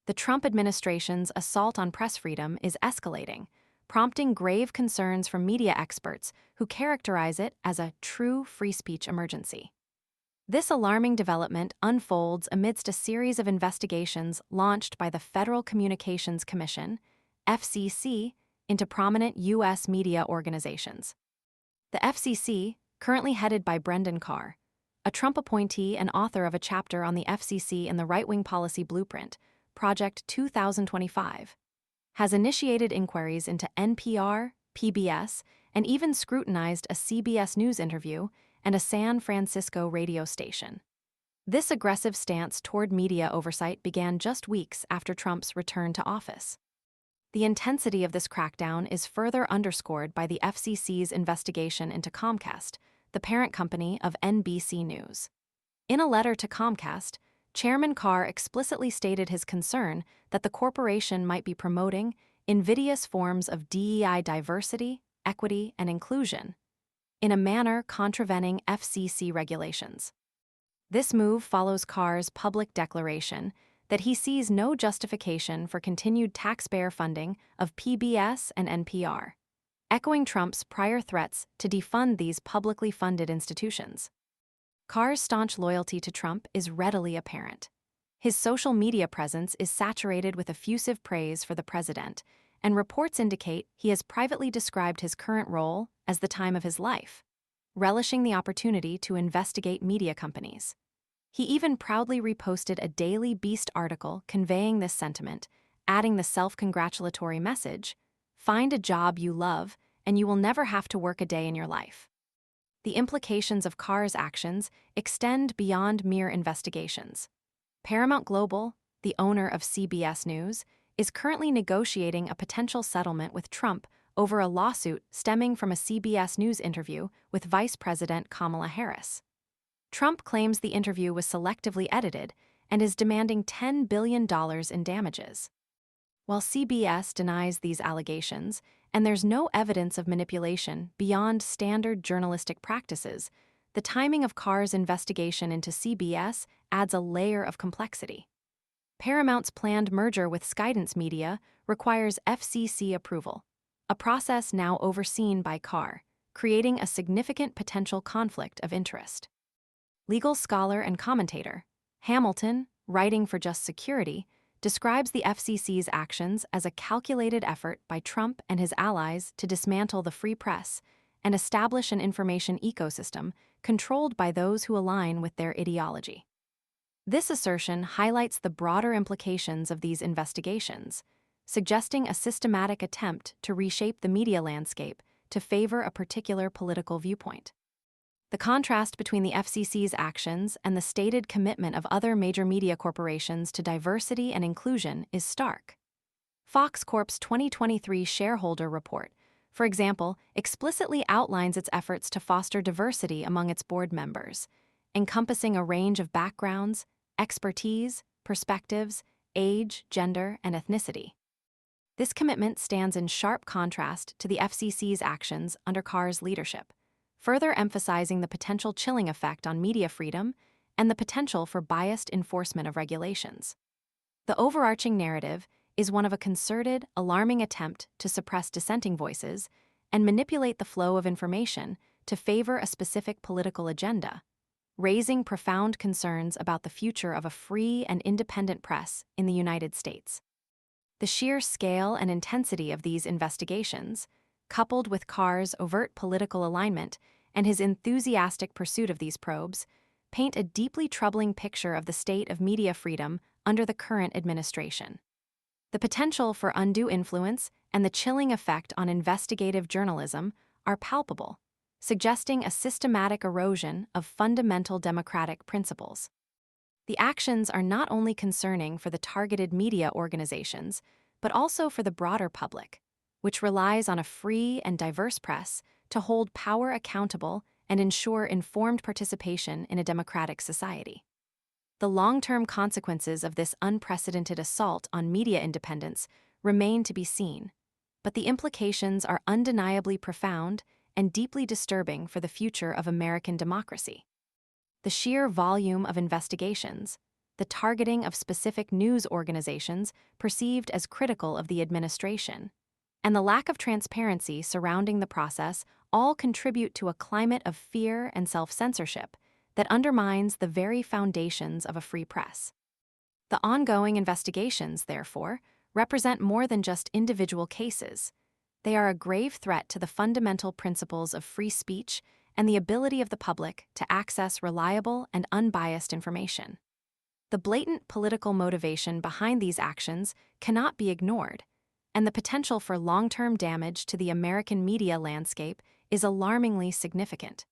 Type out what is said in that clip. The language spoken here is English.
The Trump administration's assault on press freedom is escalating, prompting grave concerns from media experts who characterize it as a true free speech emergency. This alarming development unfolds amidst a series of investigations launched by the Federal Communications Commission, FCC, into prominent U.S. media organizations. The FCC, currently headed by Brendan Carr, a Trump appointee and author of a chapter on the FCC and the right-wing policy blueprint, Project 2025, has initiated inquiries into NPR, PBS, and even scrutinized a CBS News interview and a San Francisco radio station. This aggressive stance toward media oversight began just weeks after Trump's return to office. The intensity of this crackdown is further underscored by the FCC's investigation into Comcast, the parent company of NBC News. In a letter to Comcast, Chairman Carr explicitly stated his concern that the corporation might be promoting invidious forms of DEI diversity, equity, and inclusion in a manner contravening FCC regulations. This move follows Carr's public declaration that he sees no justification for continued taxpayer funding of PBS and NPR, echoing Trump's prior threats to defund these publicly funded institutions. Carr's staunch loyalty to Trump is readily apparent. His social media presence is saturated with effusive praise for the president, and reports indicate he has privately described his current role as the time of his life, relishing the opportunity to investigate media companies. He even proudly reposted a Daily Beast article conveying this sentiment, adding the self-congratulatory message, "Find a job you love, and you will never have to work a day in your life." The implications of Carr's actions extend beyond mere investigations. Paramount Global, the owner of CBS News, is currently negotiating a potential settlement with Trump over a lawsuit stemming from a CBS News interview with Vice President Kamala Harris. Trump claims the interview was selectively edited and is demanding $10 billion in damages. While CBS denies these allegations, and there's no evidence of manipulation beyond standard journalistic practices, the timing of Carr's investigation into CBS adds a layer of complexity. Paramount's planned merger with Skydance Media requires FCC approval, a process now overseen by Carr, creating a significant potential conflict of interest. Legal scholar and commentator Hamilton, writing for Just Security, describes the FCC's actions as a calculated effort by Trump and his allies to dismantle the free press and establish an information ecosystem controlled by those who align with their ideology. This assertion highlights the broader implications of these investigations, suggesting a systematic attempt to reshape the media landscape to favor a particular political viewpoint. The contrast between the FCC's actions and the stated commitment of other major media corporations to diversity and inclusion is stark. Fox Corp's 2023 shareholder report, for example, explicitly outlines its efforts to foster diversity among its board members, encompassing a range of backgrounds, expertise, perspectives, age, gender, and ethnicity. This commitment stands in sharp contrast to the FCC's actions under Carr's leadership, further emphasizing the potential chilling effect on media freedom and the potential for biased enforcement of regulations. The overarching narrative is one of a concerted, alarming attempt to suppress dissenting voices and manipulate the flow of information to favor a specific political agenda, raising profound concerns about the future of a free and independent press in the United States. The sheer scale and intensity of these investigations, coupled with Carr's overt political alignment and his enthusiastic pursuit of these probes, paint a deeply troubling picture of the state of media freedom under the current administration. The potential for undue influence and the chilling effect on investigative journalism are palpable, suggesting a systematic erosion of fundamental democratic principles. The actions are not only concerning for the targeted media organizations, but also for the broader public, which relies on a free and diverse press to hold power accountable and ensure informed participation in a democratic society. The long-term consequences of this unprecedented assault on media independence remain to be seen, but the implications are undeniably profound and deeply disturbing for the future of American democracy. The sheer volume of investigations, the targeting of specific news organizations perceived as critical of the administration, and the lack of transparency surrounding the process all contribute to a climate of fear and self-censorship that undermines the very foundations of a free press. The ongoing investigations, therefore, represent more than just individual cases. They are a grave threat to the fundamental principles of free speech and the ability of the public to access reliable and unbiased information. The blatant political motivation behind these actions cannot be ignored, and the potential for long-term damage to the American media landscape is alarmingly significant.